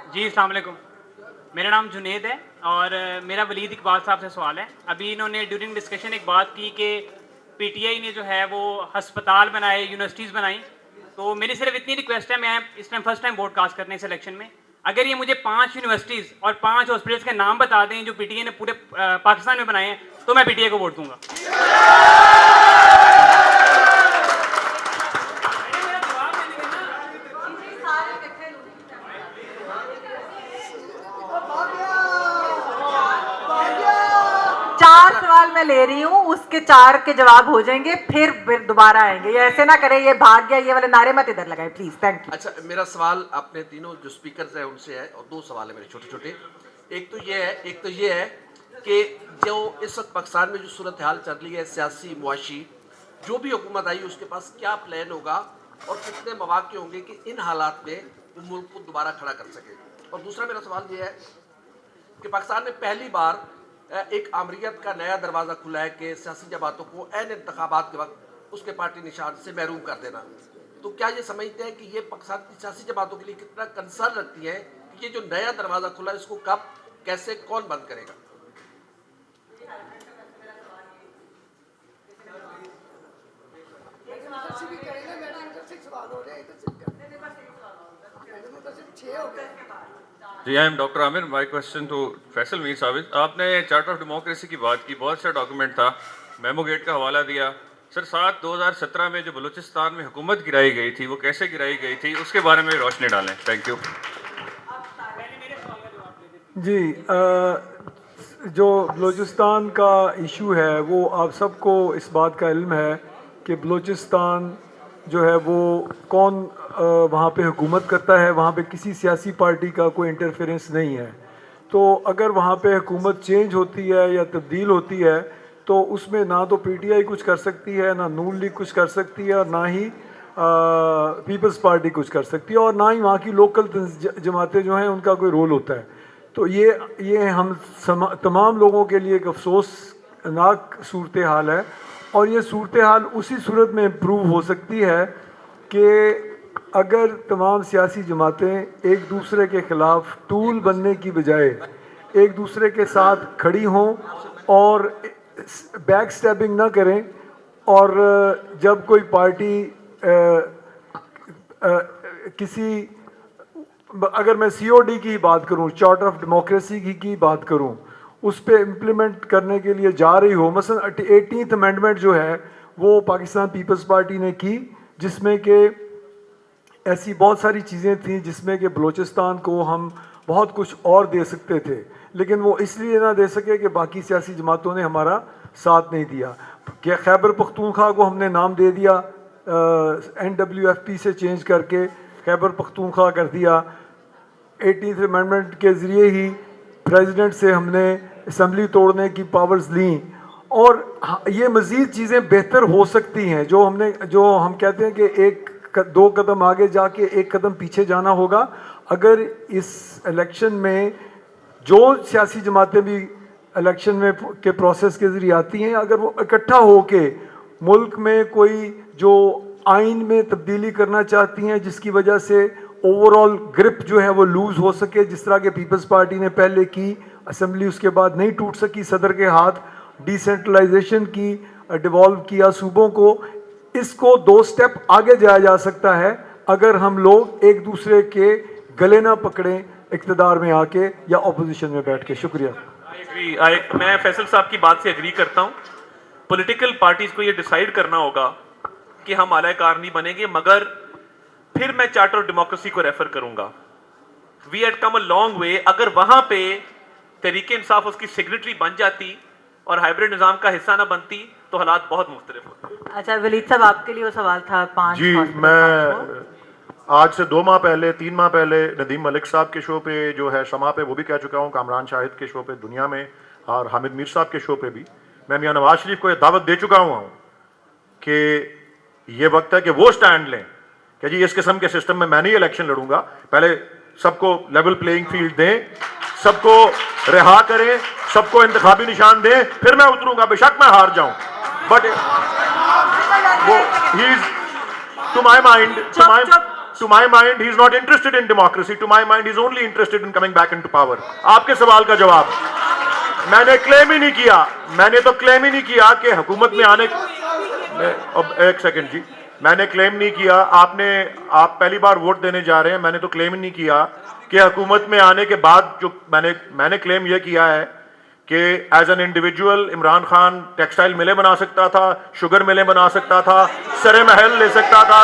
जी अस्सलाम वालेकुम। मेरा नाम जुनेद है और मेरा वलीद इकबाल साहब से सवाल है। अभी इन्होंने ड्यूरिंग डिस्कशन एक बात की कि पीटीआई ने जो है वो हस्पताल बनाए, यूनिवर्सिटीज़ बनाई। तो मेरी सिर्फ इतनी रिक्वेस्ट है, मैं इस time first time vote cast करने इस इलेक्शन में, अगर ये मुझे 5 यूनिवर्सिटीज़ और 5 हॉस्पिटल्स के नाम बता दें जो पीटीआई ने पूरे पाकिस्तान में बनाए हैं, तो मैं पीटीआई को वोट दूंगा। चार सवाल मैं ले रही हूँ, उसके 4 के जवाब हो जाएंगे, फिर दोबारा आएंगे। ये ऐसे ना करें, ये भाग गया ये वाले नारे मत इधर लगाए प्लीज। Thank you. अच्छा, मेरा सवाल अपने तीनों जो स्पीकर्स हैं उनसे है और 2 सवाल है मेरे छोटे छोटे। एक तो ये है कि जो इस वक्त पाकिस्तान में जो सूरत हाल चल रही है सियासी मुआशी, जो भी हुकूमत आई उसके पास क्या प्लान होगा और कितने मौके होंगे कि इन हालात में वो मुल्क को दोबारा खड़ा कर सके। और दूसरा मेरा सवाल ये है कि पाकिस्तान में पहली बार एक आमरीत का नया दरवाज़ा खुला है कि सियासी जमातों को ऐन इंतखाबात के वक्त उसके पार्टी निशान से महरूम कर देना। तो क्या ये समझते हैं कि ये पाकिस्तान की सियासी जमातों के लिए कितना कंसर्न रखती है कि ये जो नया दरवाज़ा खुला है इसको कब, कैसे, कौन बंद करेगा? जी, I am doctor Aamir. My question to Faisal Mir Sahib. आपने चार्टर ऑफ डेमोक्रेसी की बात की, बहुत सा डॉक्यूमेंट था, मेमो गेट का हवाला दिया। सर 7/2017 में जो बलूचिस्तान में हुकूमत गिराई गई थी वो कैसे गिराई गई थी, उसके बारे में रोशनी डालें। Thank you. जी, जो बलूचिस्तान का इशू है वो आप सबको इस बात का इल्म है कि बलूचिस्तान जो है वो कौन वहाँ पे हुकूमत करता है। वहाँ पे किसी सियासी पार्टी का कोई इंटरफेरेंस नहीं है। तो अगर वहाँ पे हुकूमत चेंज होती है या तब्दील होती है तो उसमें ना तो पीटीआई कुछ कर सकती है, ना नून लीग कुछ कर सकती है, और ना ही पीपल्स पार्टी कुछ कर सकती है, और ना ही वहाँ की लोकल जमातें जो हैं उनका कोई रोल होता है। तो ये हम तमाम लोगों के लिए एक अफसोसनाक सूरत हाल है। और ये सूरत हाल उसी सूरत में इम्प्रूव हो सकती है कि अगर तमाम सियासी जमातें एक दूसरे के ख़िलाफ़ टूल बनने की बजाय एक दूसरे के साथ खड़ी हों और बैक स्टैबिंग ना करें। और जब कोई पार्टी किसी, अगर मैं सीओडी की बात करूं, चार्टर ऑफ डेमोक्रेसी की बात करूं, उस पर इम्प्लीमेंट करने के लिए जा रही हो, मसलन 18th अमेंडमेंट जो है वो पाकिस्तान पीपल्स पार्टी ने की, जिसमें कि ऐसी बहुत सारी चीज़ें थी जिसमें कि बलूचिस्तान को हम बहुत कुछ और दे सकते थे, लेकिन वो इसलिए ना दे सके कि बाकी सियासी जमातों ने हमारा साथ नहीं दिया। कि खैबर पख्तूनख्वा को हमने नाम दे दिया, NWFP से चेंज करके खैबर पख्तूनख्वा कर दिया। 18th अमेंडमेंट के ज़रिए ही प्रेसिडेंट से हमने असम्बली तोड़ने की पावर्स ली। और ये मज़ीद चीज़ें बेहतर हो सकती हैं। जो हम कहते हैं कि 2 कदम आगे जाके 1 कदम पीछे जाना होगा। अगर इस इलेक्शन में जो सियासी जमातें भी इलेक्शन में के प्रोसेस के ज़रिए आती हैं, अगर वो इकट्ठा होके मुल्क में कोई जो आइन में तब्दीली करना चाहती हैं जिसकी वजह से ओवरऑल ग्रिप जो है वो लूज़ हो सके, जिस तरह के पीपल्स पार्टी ने पहले की, असम्बली उसके बाद नहीं टूट सकी सदर के हाथ, डिसेंट्रलाइजेशन की, डिवॉल्व किया सूबों को, इसको 2 स्टेप आगे जाया जा सकता है अगर हम लोग एक दूसरे के गले ना पकड़ें इक़्तिदार में आके या अपोजिशन में बैठ के। शुक्रिया। मैं फैसल साहब की बात से एग्री करता हूँ। पॉलिटिकल पार्टीज को ये डिसाइड करना होगा कि हम आलाकार नहीं बनेंगे, मगर फिर मैं चार्टर ऑफ डेमोक्रेसी को रेफर करूंगा। We had come a long way. अगर वहां पे तहरीक इंसाफ उसकी सिग्नेटरी बन जाती और हाइब्रिड निजाम का हिस्सा ना बनती तो हालात बहुत मुख्तलिफ होते। अच्छा वलीद साहब, आपके लिए वो सवाल था 5। जी, मैं आज से 2 माह पहले 3 माह पहले नदीम मलिक साहब के शो पे जो है शमा पे वो भी कह चुका हूँ, कामरान शाहिद के शो पे दुनिया में और हामिद मीर साहब के शो पे भी मैं मियां नवाज शरीफ को ये दावत दे चुका हूँ कि ये वक्त है कि वो स्टैंड लें कि जी इस किस्म के सिस्टम में मैं नहीं इलेक्शन लड़ूंगा। पहले सबको लेवल प्लेइंग फील्ड दें, सबको रिहा करें, सबको इंतखाबी निशान दें, फिर मैं उतरूंगा, बेशक मैं हार जाऊं। बट वो ही is to my mind To my mind, he is not interested in democracy. To my mind, he is only interested in coming back into power. आपके सवाल का जवाब, मैंने क्लेम ही नहीं किया, मैंने तो क्लेम ही नहीं किया कि हुकूमत में आने, अब एक सेकंड जी, मैंने क्लेम नहीं किया, आप पहली बार वोट देने जा रहे हैं, मैंने तो क्लेम ही नहीं किया कि हुकूमत में आने के बाद जो मैंने क्लेम यह किया है कि as an individual Imran Khan textile मिलें बना सकता था, शुगर मिलें बना सकता था, सरे महल ले सकता था,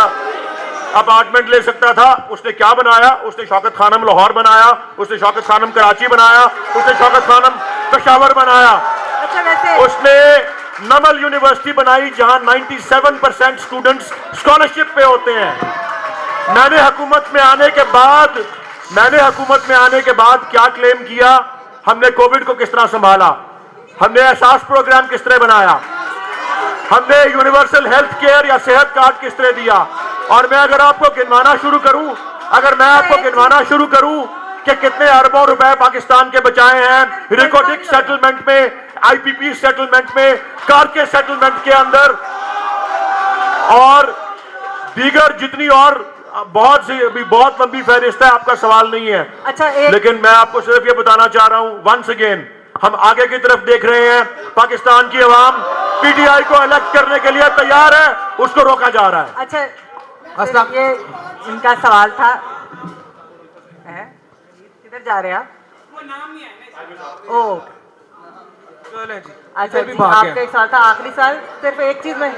अपार्टमेंट ले सकता था। उसने क्या बनाया? उसने शौकत खानम लाहौर बनाया, उसने शौकत खानम कराची बनाया, उसने शौकत खानम पेशावर बनाया। अच्छा, वैसे उसने नमल यूनिवर्सिटी बनाई जहां 97% स्टूडेंट्स स्कॉलरशिप पे होते हैं। मैंने हुकूमत में आने के बाद क्या क्लेम किया? हमने कोविड को किस तरह संभाला, हमने एहसास प्रोग्राम किस तरह बनाया, हमने यूनिवर्सल हेल्थ केयर या सेहत कार्ड किस तरह दिया। और मैं अगर आपको गिनवाना शुरू करूं कि कितने अरबों रुपए पाकिस्तान के बचाए हैं रिकॉर्डिक सेटलमेंट में, आईपीपी सेटलमेंट में, कारके सेटलमेंट के अंदर और दीगर जितनी और बहुत लंबी फहरिस्त है, आपका सवाल नहीं है। अच्छा, लेकिन मैं आपको सिर्फ ये बताना चाह रहा हूं, वंस अगेन हम आगे की तरफ देख रहे हैं। पाकिस्तान की अवाम पीटीआई को इलेक्ट करने के लिए तैयार है, उसको रोका जा रहा है। अच्छा, ये इनका सवाल था। किधर जा रहे हैं आप? ओ, अच्छा जी, आपका एक सवाल था, आखिरी सवाल, सिर्फ एक चीज में